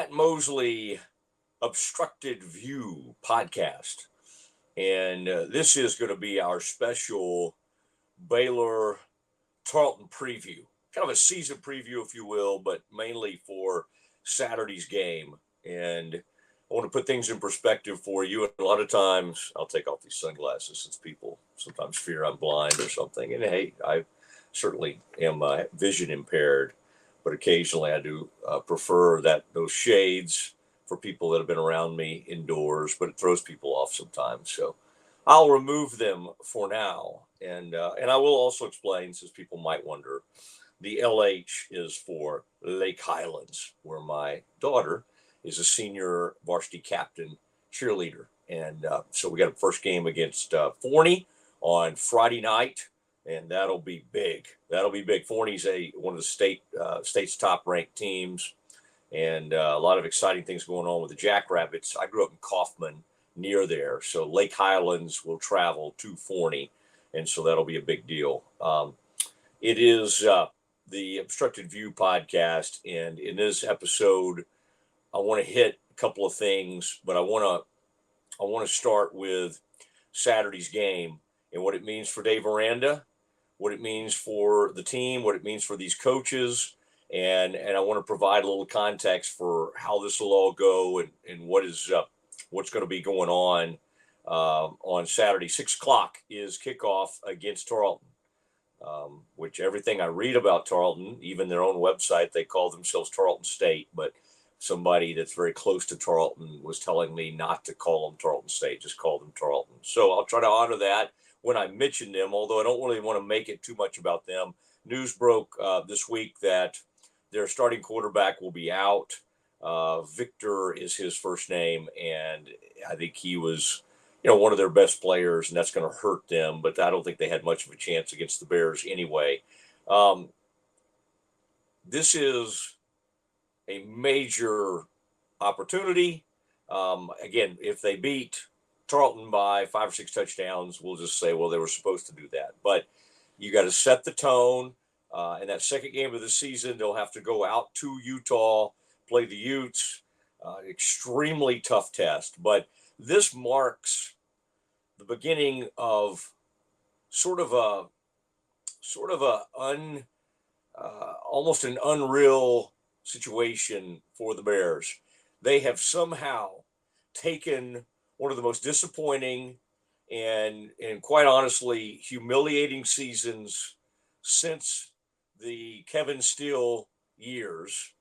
Matt Mosley Obstructed View podcast. And this is going to be our special Baylor Tarleton preview, kind of a season preview, if you will, but mainly for Saturday's game. And I want to put things in perspective for you. And a lot of times I'll take off these sunglasses since people sometimes fear I'm blind or something. And hey, I certainly am vision impaired, but occasionally I do prefer those shades for people that have been around me indoors, but it throws people off sometimes. So I'll remove them for now. And I will also explain, since people might wonder, the LH is for Lake Highlands, where my daughter is a senior varsity captain cheerleader. And so we got a first game against Forney on Friday night, and that'll be big. That'll be big. Forney's one of the state's top ranked teams, and a lot of exciting things going on with the Jackrabbits. I grew up in Kaufman, near there, so Lake Highlands will travel to Forney, and so that'll be a big deal. It is the Obstructed View podcast, and in this episode, I want to hit a couple of things, but I want to start with Saturday's game and what it means for Dave Aranda, what it means for the team, what it means for these coaches, and I want to provide a little context for how this will all go and what's going to be going on Saturday. 6:00 is kickoff against Tarleton, which everything I read about Tarleton, even their own website, they call themselves Tarleton State, but somebody that's very close to Tarleton was telling me not to call them Tarleton State, just call them Tarleton. So I'll try to honor that when I mention them, although I don't really want to make it too much about them. News broke this week that their starting quarterback will be out. Victor is his first name, and I think he was, one of their best players, and that's going to hurt them, but I don't think they had much of a chance against the Bears anyway. This is a major opportunity. Again, if they beat Tarleton by 5 or 6 touchdowns, we'll just say, well, they were supposed to do that. But you got to set the tone. In that second game of the season, they'll have to go out to Utah, play the Utes. Extremely tough test. But this marks the beginning of almost an unreal situation for the Bears. They have somehow taken one of the most disappointing and quite honestly humiliating seasons since the Kevin Steele years,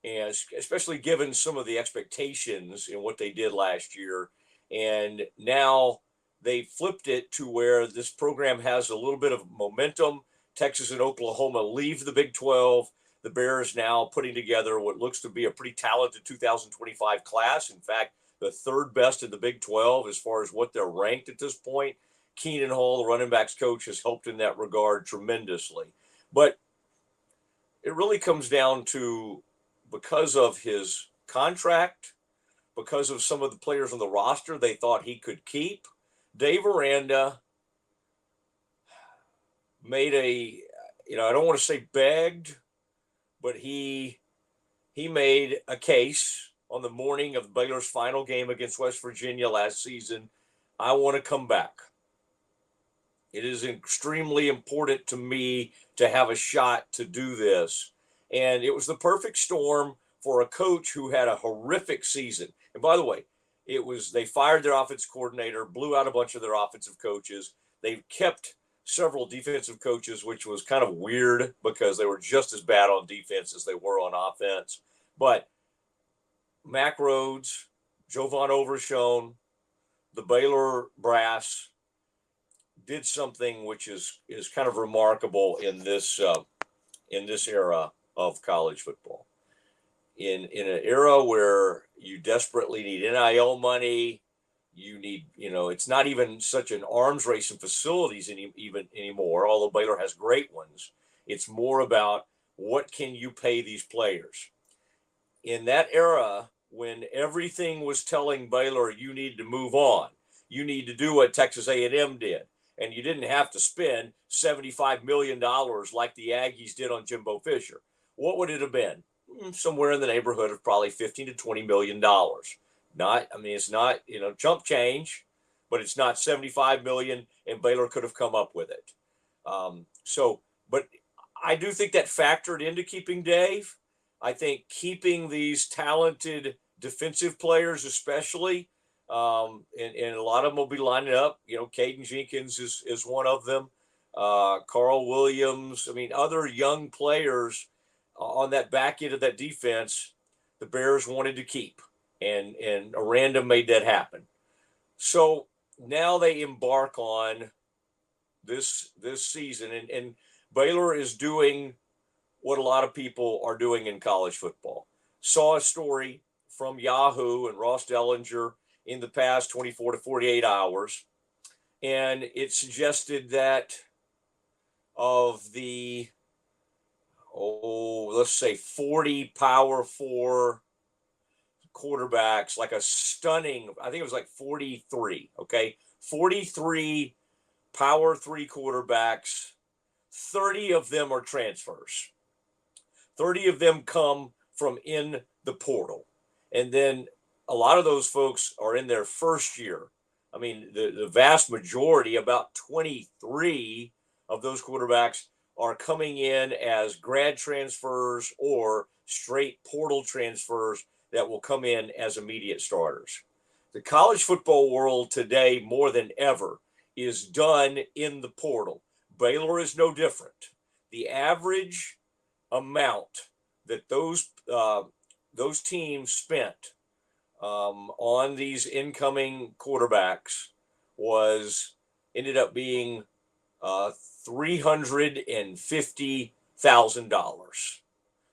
and especially given some of the expectations in what they did last year. And now they flipped it to where this program has a little bit of momentum. Texas and Oklahoma leave the Big 12. The Bears now putting together what looks to be a pretty talented 2025 class. In fact, the third best in the Big 12 as far as what they're ranked at this point. Keenan Hall, the running backs coach, has helped in that regard tremendously. But it really comes down to, because of his contract, because of some of the players on the roster they thought he could keep, Dave Aranda made I don't want to say begged, but he made a case on the morning of Baylor's final game against West Virginia last season. I want to come back. It is extremely important to me to have a shot to do this. And it was the perfect storm for a coach who had a horrific season. And by the way, they fired their offensive coordinator, blew out a bunch of their offensive coaches. They kept several defensive coaches, which was kind of weird because they were just as bad on defense as they were on offense. But Mack Rhodes, Jovan Overshone, the Baylor brass did something which is kind of remarkable in this era of college football. In an era where you desperately need NIL money, you need, it's not even such an arms race in facilities even anymore, although Baylor has great ones. It's more about what can you pay these players. In that era, when everything was telling Baylor you need to move on, you need to do what Texas A&M did, and you didn't have to spend $75 million like the Aggies did on Jimbo Fisher. What would it have been? somewhere in the neighborhood of probably 15 to $20 million. It's not, chump change, but it's not 75 million, and Baylor could have come up with it. But I do think that factored into keeping Dave. I think keeping these talented defensive players, especially, and a lot of them will be lining up. Caden Jenkins is one of them. Carl Williams. Other young players on that back end of that defense, the Bears wanted to keep, and Aranda made that happen. So now they embark on this season, and Baylor is doing what a lot of people are doing in college football. Saw a story from Yahoo and Ross Dellinger in the past 24 to 48 hours, and it suggested that of the, let's say 40 Power 4 quarterbacks, like a stunning, I think it was like 43, okay? 43 Power 3 quarterbacks, 30 of them are transfers. 30 of them come from in the portal. And then a lot of those folks are in their first year. The vast majority, about 23 of those quarterbacks, are coming in as grad transfers or straight portal transfers that will come in as immediate starters. The college football world today, more than ever, is done in the portal. Baylor is no different. The average amount that those teams spent on these incoming quarterbacks ended up being $350,000.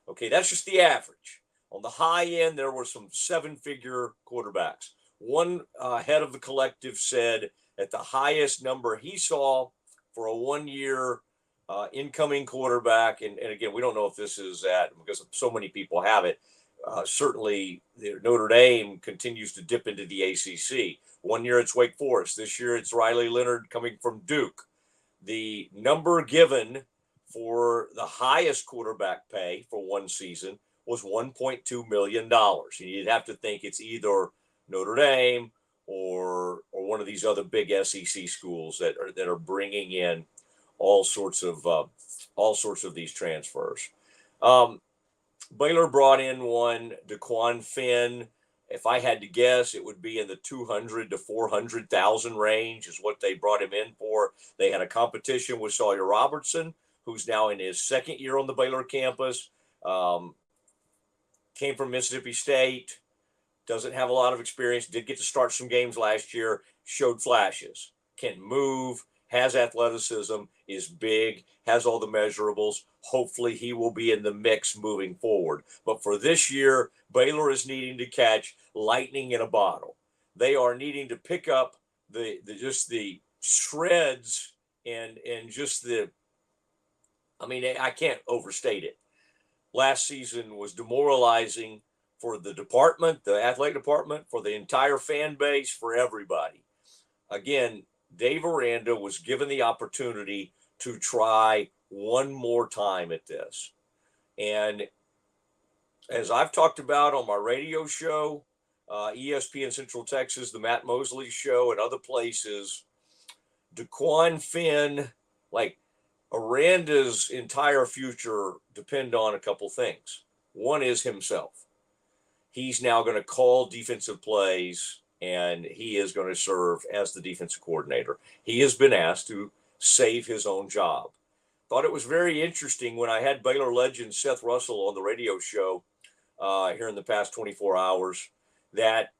Okay, that's just the average. On the high end, there were some seven-figure quarterbacks. One head of the collective said that the highest number he saw for a one-year incoming quarterback, and again, we don't know if this is that because so many people have it. Certainly, Notre Dame continues to dip into the ACC. 1 year it's Wake Forest. This year it's Riley Leonard coming from Duke. The number given for the highest quarterback pay for one season was $1.2 million. And you'd have to think it's either Notre Dame or one of these other big SEC schools that are bringing in all sorts of these transfers. Baylor brought in one, DeQuan Finn. If I had to guess, it would be in the 200 to 400,000 range is what they brought him in for. They had a competition with Sawyer Robertson, who's now in his second year on the Baylor campus. Came from Mississippi State, doesn't have a lot of experience, did get to start some games last year, showed flashes, can move, has athleticism, is big, has all the measurables. Hopefully he will be in the mix moving forward. But for this year, Baylor is needing to catch lightning in a bottle. They are needing to pick up the shreds and just I can't overstate it. Last season was demoralizing for the department, the athletic department, for the entire fan base, for everybody. Again, Dave Aranda was given the opportunity to try one more time at this. And as I've talked about on my radio show, ESPN Central Texas, the Matt Mosley Show, and other places, DeQuan Finn, like Aranda's entire future depend on a couple things. One is himself. He's now going to call defensive plays, and he is going to serve as the defensive coordinator. He has been asked to save his own job. Thought it was very interesting when I had Baylor legend Seth Russell on the radio show here in the past 24 hours that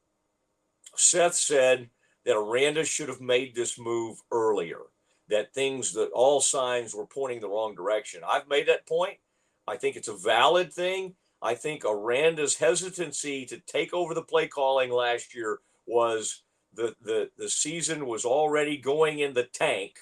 Seth said that Aranda should have made this move earlier, that all signs were pointing the wrong direction. I've made that point. I think it's a valid thing. I think Aranda's hesitancy to take over the play calling last year was the season was already going in the tank.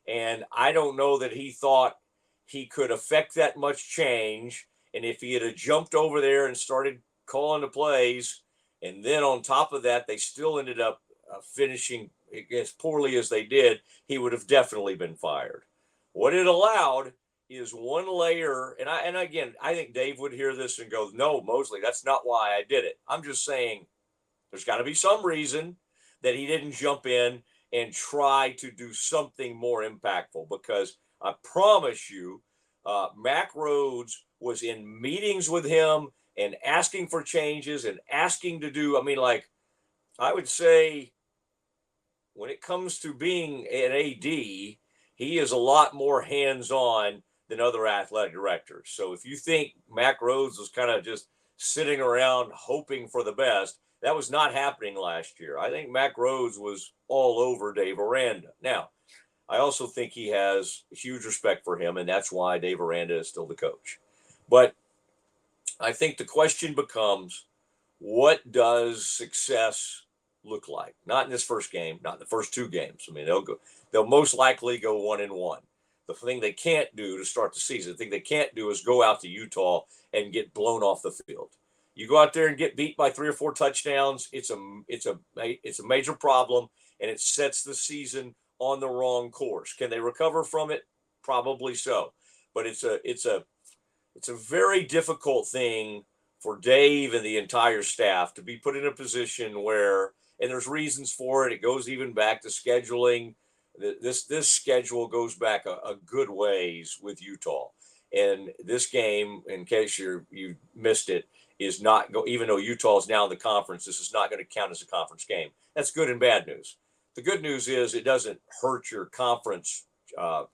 And I don't know that he thought he could affect that much change. And if he had jumped over there and started calling the plays, and then on top of that, they still ended up finishing as poorly as they did, he would have definitely been fired. What it allowed is one layer. And again, I think Dave would hear this and go, no, Mosley, that's not why I did it. I'm just saying there's got to be some reason that he didn't jump in and try to do something more impactful, because I promise you, Mac Rhodes was in meetings with him and asking for changes and asking to do, I mean, like, I would say when it comes to being an AD, he is a lot more hands-on than other athletic directors. So if you think Mac Rhodes was kind of just sitting around hoping for the best, that was not happening last year. I think Mac Rhodes was all over Dave Aranda. Now, I also think he has huge respect for him, and that's why Dave Aranda is still the coach. But I think the question becomes, what does success look like? Not in this first game, not in the first two games. I mean, they'll most likely go 1-1. The thing they can't do to start the season, the thing they can't do is go out to Utah and get blown off the field. You go out there and get beat by 3 or 4 touchdowns, it's a major problem, and it sets the season on the wrong course. Can they recover from it? Probably so. But it's a very difficult thing for Dave and the entire staff to be put in a position where, and there's reasons for it. It goes even back to scheduling. This schedule goes back a good ways with Utah. And this game, in case you missed it, is not go. Even though Utah is now in the conference, this is not going to count as a conference game. That's good and bad news. The good news is it doesn't hurt your conference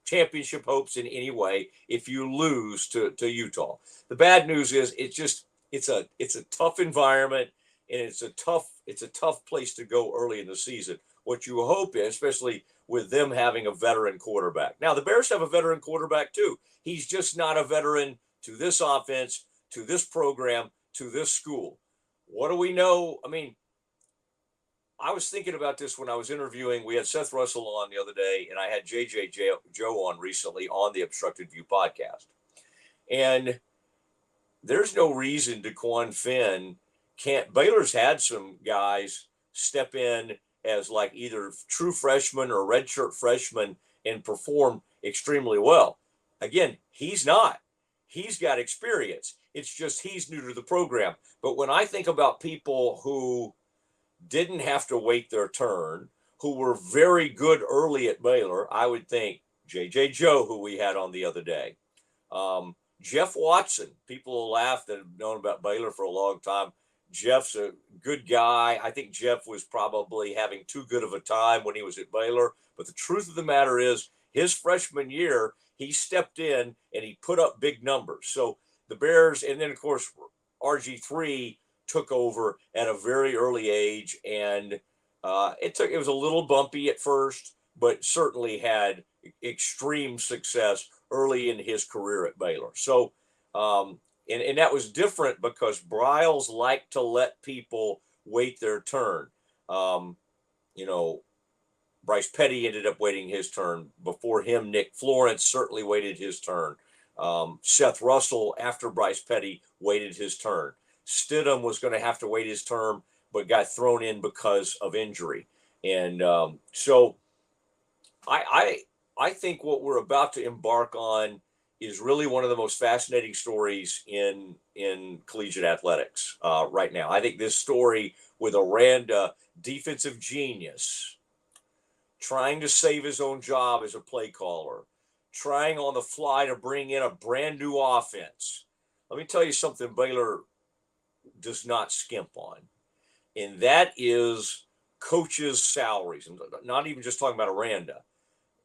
championship hopes in any way if you lose to Utah. The bad news is it's a tough environment, and it's a tough place to go early in the season. What you hope is, especially with them having a veteran quarterback. Now, the Bears have a veteran quarterback too. He's just not a veteran to this offense, to this program, to this school. What do we know? I mean, I was thinking about this when I was interviewing. We had Seth Russell on the other day, and I had JJ Joe on recently on the Obstructed View podcast. And there's no reason DeQuan Finn can't. Baylor's had some guys step in as like either true freshmen or redshirt freshmen and perform extremely well. Again, he's not. He's got experience. It's just he's new to the program. But when I think about people who didn't have to wait their turn, who were very good early at Baylor, I would think JJ Joe, who we had on the other day. Jeff Watson, people will laugh that have known about Baylor for a long time. Jeff's a good guy. I think Jeff was probably having too good of a time when he was at Baylor. But the truth of the matter is, his freshman year, he stepped in and he put up big numbers. So the Bears, and then, of course, RG3 took over at a very early age. And it was a little bumpy at first, but certainly had extreme success early in his career at Baylor. So, and that was different because Briles liked to let people wait their turn. Bryce Petty ended up waiting his turn. Before him, Nick Florence certainly waited his turn. Seth Russell, after Bryce Petty, waited his turn. Stidham was going to have to wait his term, but got thrown in because of injury. And so I think what we're about to embark on is really one of the most fascinating stories in collegiate athletics right now. I think this story with Aranda, defensive genius, trying to save his own job as a play caller, trying on the fly to bring in a brand new offense. Let me tell you something Baylor does not skimp on, and that is coaches' salaries. I'm not even just talking about Aranda.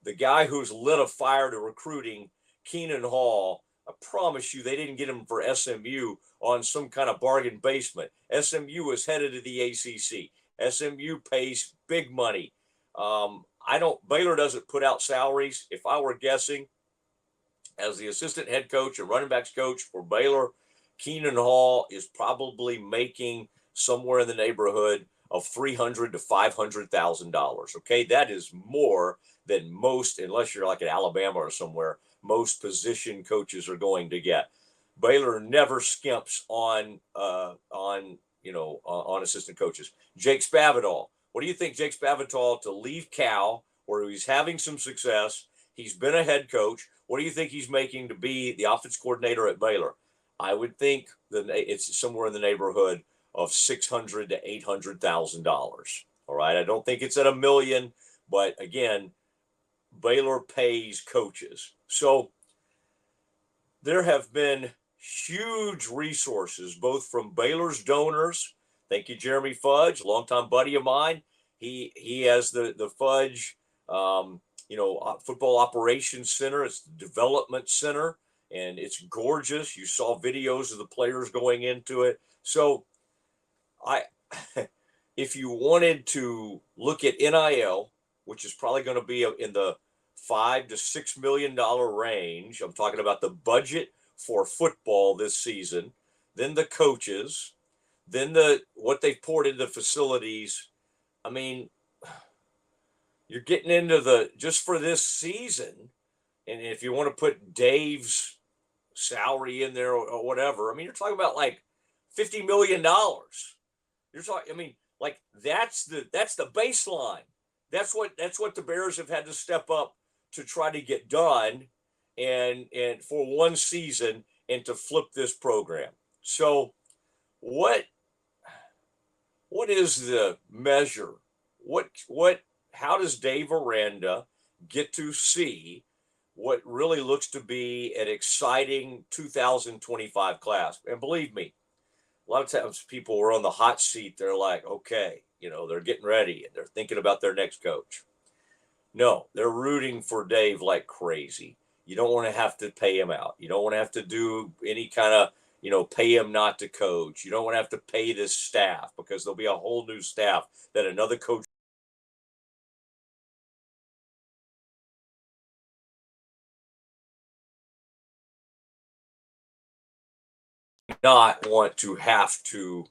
The guy who's lit a fire to recruiting, Keenan Hall, I promise you they didn't get him for SMU on some kind of bargain basement. SMU is headed to the ACC. SMU pays big money. Baylor doesn't put out salaries. If I were guessing, as the assistant head coach and running backs coach for Baylor, Keenan Hall is probably making somewhere in the neighborhood of $300,000 to $500,000. Okay, that is more than most, unless you're like at Alabama or somewhere, most position coaches are going to get. Baylor never skimps on assistant coaches. Jake Spavital. What do you think, Jake Spavital, to leave Cal, where he's having some success? He's been a head coach. What do you think he's making to be the offense coordinator at Baylor? I would think that it's somewhere in the neighborhood of $600,000 to $800,000. All right, I don't think it's at $1 million, but again, Baylor pays coaches, so there have been huge resources, both from Baylor's donors. Thank you, Jeremy Fudge, longtime buddy of mine. He has the Fudge, football operations center. It's the development center, and it's gorgeous. You saw videos of the players going into it. So, I, if you wanted to look at NIL, which is probably going to be in the $5 to $6 million range. I'm talking about the budget for football this season, then the coaches, then what they've poured into the facilities. I mean, you're getting into just for this season, and if you want to put Dave's salary in there or whatever, I mean, you're talking about like $50 million. You're talking, I mean, like that's the baseline. That's what the Bears have had to step up to try to get done, and for one season, and to flip this program. So what is the measure? How does Dave Aranda get to see what really looks to be an exciting 2025 class? And believe me, a lot of times people are on the hot seat. They're like, okay, they're getting ready and they're thinking about their next coach. No, they're rooting for Dave like crazy. You don't want to have to pay him out. You don't want to have to do any kind of, pay him not to coach. You don't want to have to pay this staff, because there'll be a whole new staff that another coach not want to have to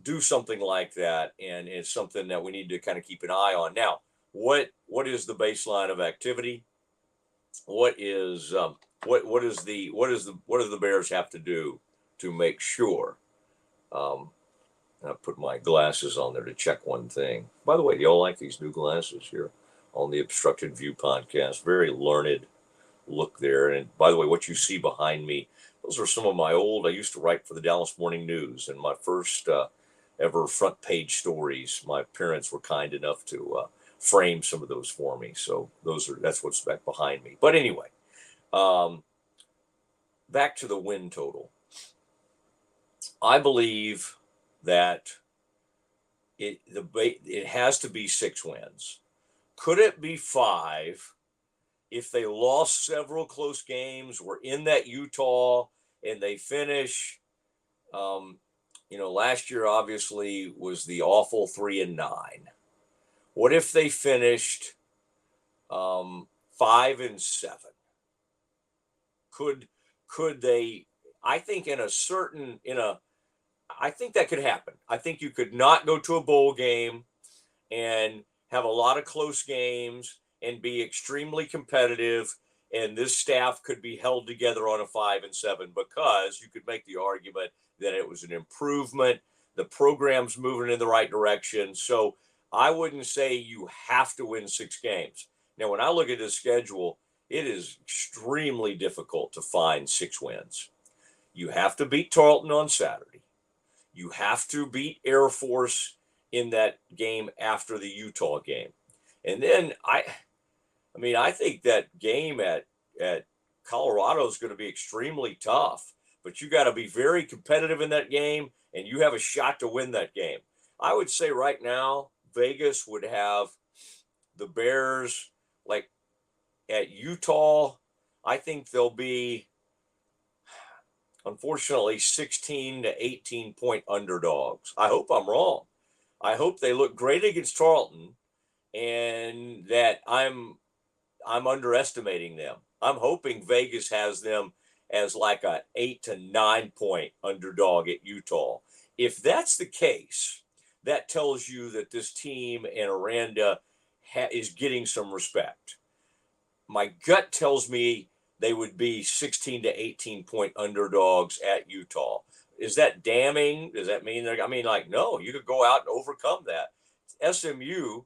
do something like that. And it's something that we need to kind of keep an eye on. Now, what is the baseline of activity? What do the Bears have to do to make sure? I put my glasses on there to check one thing. By the way, do y'all like these new glasses here on the Obstructed View podcast? Very learned look there. And by the way, what you see behind me, those are some of my I used to write for the Dallas Morning News, and my first ever front page stories. My parents were kind enough to frame some of those for me. So that's what's back behind me. But anyway, back to the win total. I believe that it has to be 6 wins. Could it be 5 if they lost several close games? Were in that Utah and they finish. Last year obviously was the awful 3-9. What if they finished 5-7? Could they? I think I think that could happen. I think you could not go to a bowl game and have a lot of close games and be extremely competitive, and this staff could be held together on a 5-7, because you could make the argument that it was an improvement. The program's moving in the right direction. So I wouldn't say you have to win 6 games. Now, when I look at the schedule, it is extremely difficult to find 6 wins. You have to beat Tarleton on Saturday. You have to beat Air Force in that game after the Utah game. And then I think that game at Colorado is going to be extremely tough, but you got to be very competitive in that game, and you have a shot to win that game. I would say right now, Vegas would have the Bears like at Utah. I think they'll be, unfortunately, 16 to 18 point underdogs. I hope I'm wrong. I hope they look great against Tarleton, and that I'm underestimating them. I'm hoping Vegas has them as like a 8 to 9 point underdog at Utah. If that's the case, that tells you that this team and Aranda is getting some respect. My gut tells me they would be 16 to 18 point underdogs at Utah. Is that damning? Does that mean no, you could go out and overcome that. SMU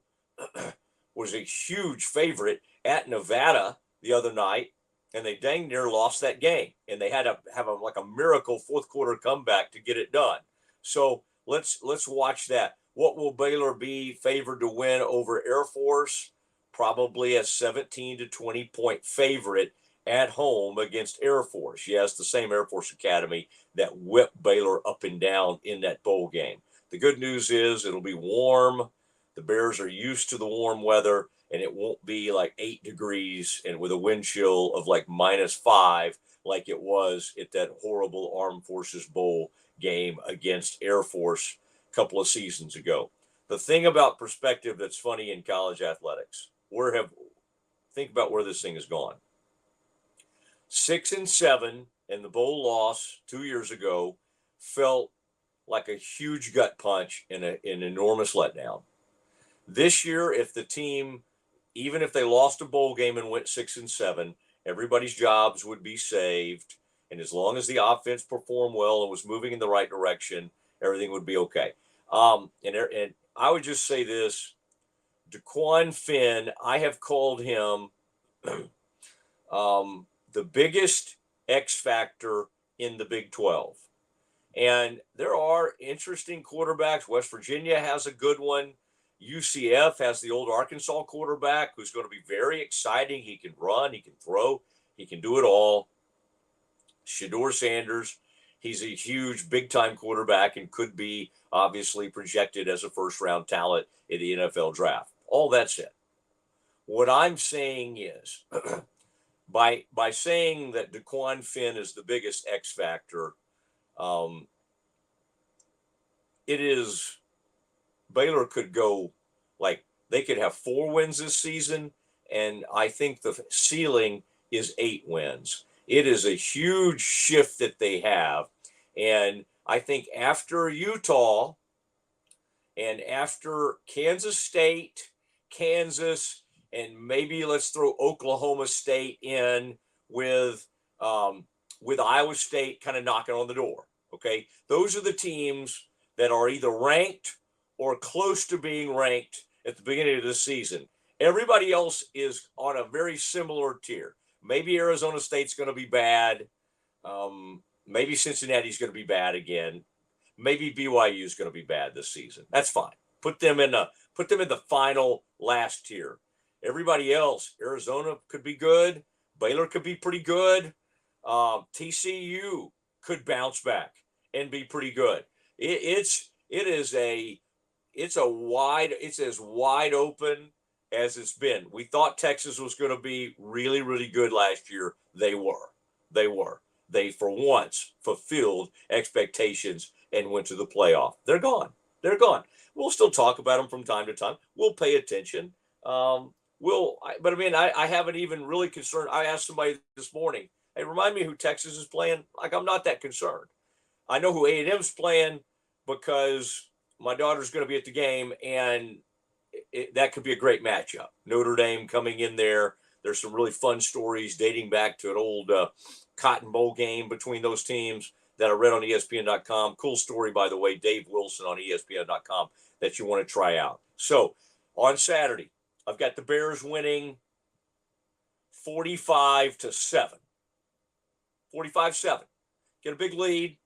was a huge favorite at Nevada the other night, and they dang near lost that game. And they had to have like a miracle fourth quarter comeback to get it done. So let's watch that. What will Baylor be favored to win over Air Force? Probably a 17 to 20 point favorite at home against Air Force. Yes, the same Air Force Academy that whipped Baylor up and down in that bowl game. The good news is it'll be warm. The Bears are used to the warm weather, and it won't be like 8 degrees and with a wind chill of like -5 like it was at that horrible Armed Forces Bowl game against Air Force a couple of seasons ago. The thing about perspective that's funny in college athletics, think about where this thing has gone. 6-7 and the bowl loss 2 years ago felt like a huge gut punch and an enormous letdown. This year, if the team, even if they lost a bowl game and went 6-7, everybody's jobs would be saved. And as long as the offense performed well and was moving in the right direction, everything would be okay. And I would just say this, DeQuan Finn, I have called him the biggest X factor in the Big 12. And there are interesting quarterbacks. West Virginia has a good one. UCF has the old Arkansas quarterback who's going to be very exciting. He can run, he can throw, he can do it all. Shedeur Sanders, he's a huge, big-time quarterback and could be obviously projected as a first-round talent in the NFL draft. All that said, what I'm saying is, by saying that DeQuan Finn is the biggest X factor, it is Baylor could go they could have 4 wins this season, and I think the ceiling is 8 wins. It is a huge shift that they have, and I think after Utah and after Kansas State, Kansas, and maybe let's throw Oklahoma State in with Iowa State kind of knocking on the door. Okay, those are the teams that are either ranked or close to being ranked at the beginning of the season. Everybody else is on a very similar tier. Maybe Arizona State's going to be bad. Maybe Cincinnati's going to be bad again. Maybe BYU is going to be bad this season. That's fine. Put them in the final last tier. Everybody else, Arizona could be good. Baylor could be pretty good. TCU could bounce back and be pretty good. It's as wide open as it's been. We thought Texas was going to be really, really good last year. They were. They for once fulfilled expectations and went to the playoff. They're gone. We'll still talk about them from time to time. We'll pay attention. But I mean, I haven't even really concerned. I asked somebody this morning, hey, remind me who Texas is playing. Like, I'm not that concerned. I know who A&M's playing because my daughter's going to be at the game, and that could be a great matchup. Notre Dame coming in there. There's some really fun stories dating back to an old Cotton Bowl game between those teams that I read on ESPN.com. Cool story, by the way, Dave Wilson on ESPN.com that you want to try out. So on Saturday, I've got the Bears winning 45-7. 45-7. Get a big lead.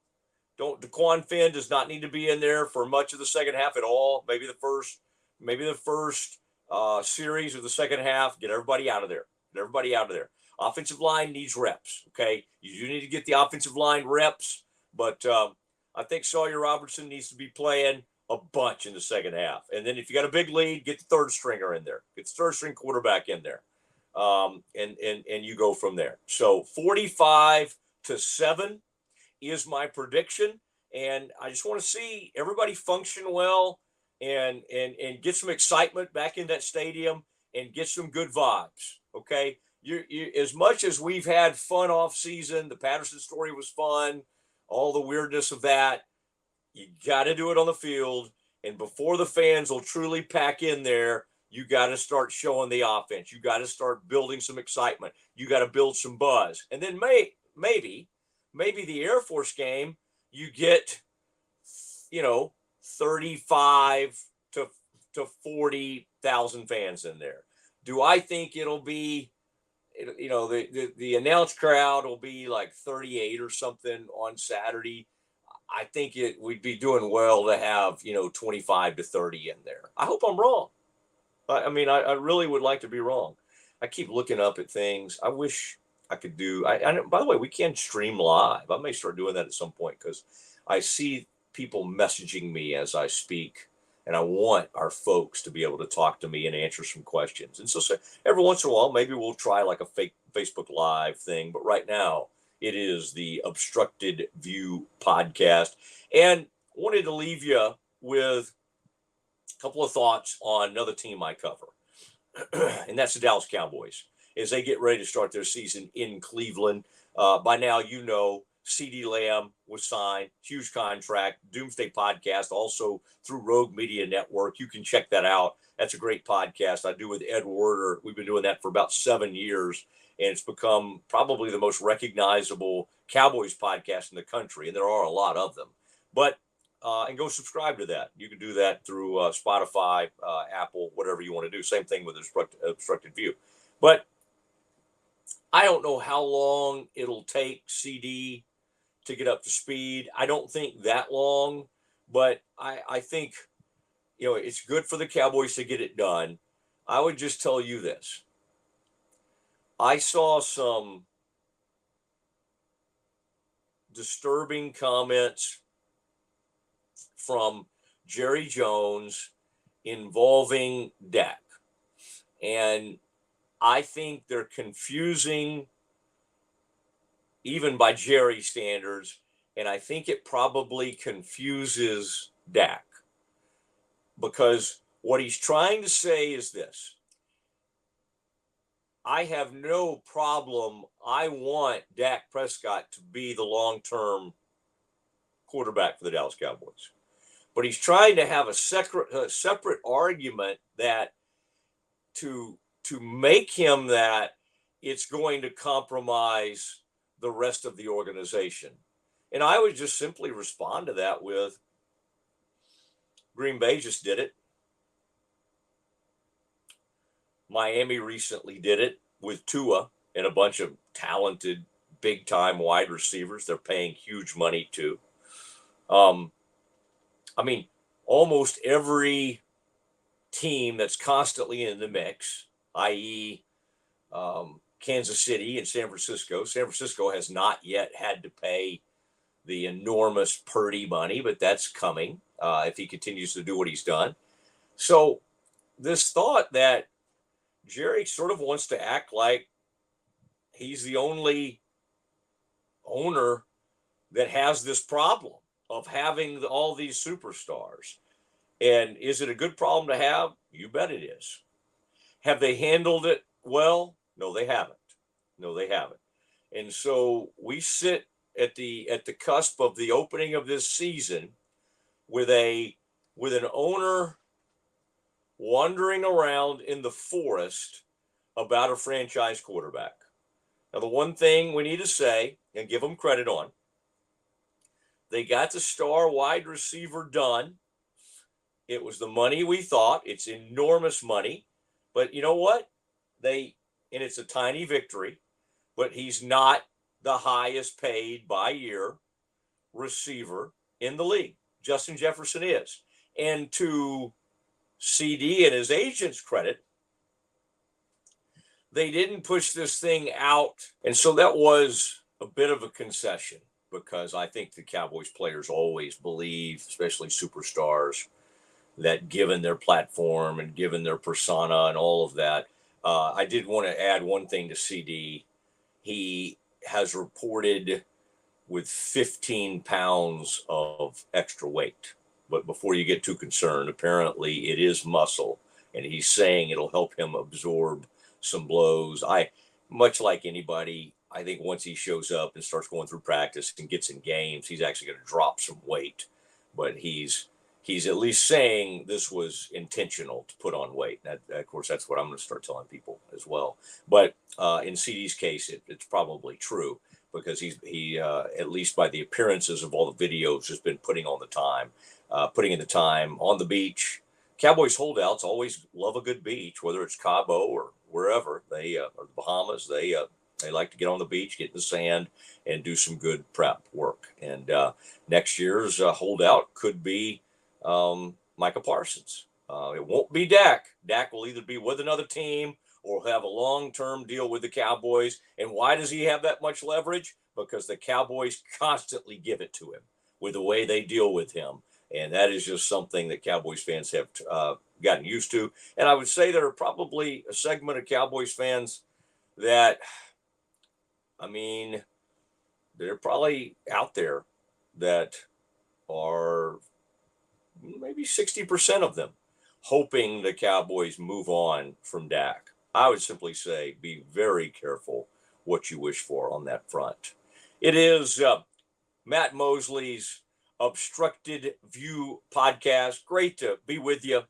DeQuan Finn does not need to be in there for much of the second half at all. Maybe the first series of the second half. Get everybody out of there. Offensive line needs reps. Okay, you do need to get the offensive line reps, but I think Sawyer Robertson needs to be playing a bunch in the second half. And then if you got a big lead, get the third stringer in there. Get the third string quarterback in there, and you go from there. So 45-7 is my prediction, and I just want to see everybody function well and get some excitement back in that stadium and get some good vibes. Okay, you as much as we've had fun off season, the Patterson story was fun, all the weirdness of that. You got to do it on the field, and before the fans will truly pack in there, you got to start showing the offense. You got to start building some excitement. You got to build some buzz, and then maybe the Air Force game, you get, 35 to 40,000 fans in there. Do I think it'll be the announced crowd will be like 38 or something on Saturday. I think we'd be doing well to have 25 to 30 in there. I hope I'm wrong. I mean, I really would like to be wrong. I keep looking up at things. I wish I could do. By the way, we can stream live. I may start doing that at some point because I see people messaging me as I speak, and I want our folks to be able to talk to me and answer some questions. And so every once in a while, maybe we'll try like a fake Facebook Live thing. But right now, it is the Obstructed View podcast, and wanted to leave you with a couple of thoughts on another team I cover, and that's the Dallas Cowboys as they get ready to start their season in Cleveland. By now, CeeDee Lamb was signed, huge contract, Doomsday Podcast, also through Rogue Media Network. You can check that out. That's a great podcast I do with Ed Werder. We've been doing that for about 7 years, and it's become probably the most recognizable Cowboys podcast in the country, and there are a lot of them. But and go subscribe to that. You can do that through Spotify, Apple, whatever you want to do. Same thing with Obstructed View. But I don't know how long it'll take CD to get up to speed. I don't think that long, but I think, it's good for the Cowboys to get it done. I would just tell you this. I saw some disturbing comments from Jerry Jones involving Dak. And I think they're confusing even by Jerry standards. And I think it probably confuses Dak because what he's trying to say is this. I have no problem. I want Dak Prescott to be the long-term quarterback for the Dallas Cowboys. But he's trying to have a separate argument that to make him that it's going to compromise the rest of the organization. And I would just simply respond to that with Green Bay just did it. Miami recently did it with Tua and a bunch of talented, big-time wide receivers. They're paying huge money to. Almost every team that's constantly in the mix, i.e., Kansas City and San Francisco. San Francisco has not yet had to pay the enormous Purdy money, but that's coming if he continues to do what he's done. So this thought that Jerry sort of wants to act like he's the only owner that has this problem of having all these superstars. And is it a good problem to have? You bet it is. Have they handled it well? No, they haven't. And so we sit at the cusp of the opening of this season with an owner wandering around in the forest about a franchise quarterback. Now, the one thing we need to say and give them credit on, they got the star wide receiver done. It was the money we thought. It's enormous money. But you know what? And it's a tiny victory, but he's not the highest paid by year receiver in the league. Justin Jefferson is. And to CD and his agent's credit, they didn't push this thing out. And so that was a bit of a concession because I think the Cowboys players always believe, especially superstars, that given their platform and given their persona and all of that, I did want to add one thing to CD. He has reported with 15 pounds of extra weight. But before you get too concerned, apparently it is muscle. And he's saying it'll help him absorb some blows. Much like anybody, I think once he shows up and starts going through practice and gets in games, he's actually going to drop some weight. But he's at least saying this was intentional to put on weight. Of course, that's what I'm going to start telling people as well. But in CD's case, it's probably true because he at least by the appearances of all the videos, has been putting in the time on the beach, Cowboys holdouts always love a good beach, whether it's Cabo or wherever they or the Bahamas. They like to get on the beach, get in the sand, and do some good prep work. And next year's holdout could be Micah Parsons. It won't be Dak. Dak will either be with another team or have a long-term deal with the Cowboys. And why does he have that much leverage? Because the Cowboys constantly give it to him with the way they deal with him. And that is just something that Cowboys fans have gotten used to. And I would say there are probably a segment of Cowboys fans that, I mean, they're probably out there that are maybe 60% of them hoping the Cowboys move on from Dak. I would simply say be very careful what you wish for on that front. It is Matt Mosley's Obstructed View podcast. Great to be with you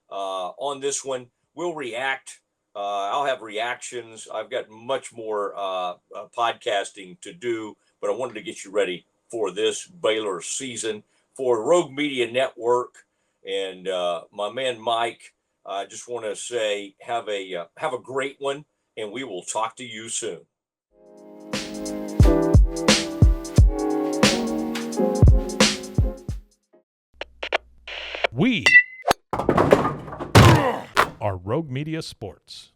on this one. We'll react. I'll have reactions. I've got much more podcasting to do, but I wanted to get you ready for this Baylor season for Rogue Media Network and my man Mike. I just want to say have a great one, and we will talk to you soon. We are Rogue Media Sports.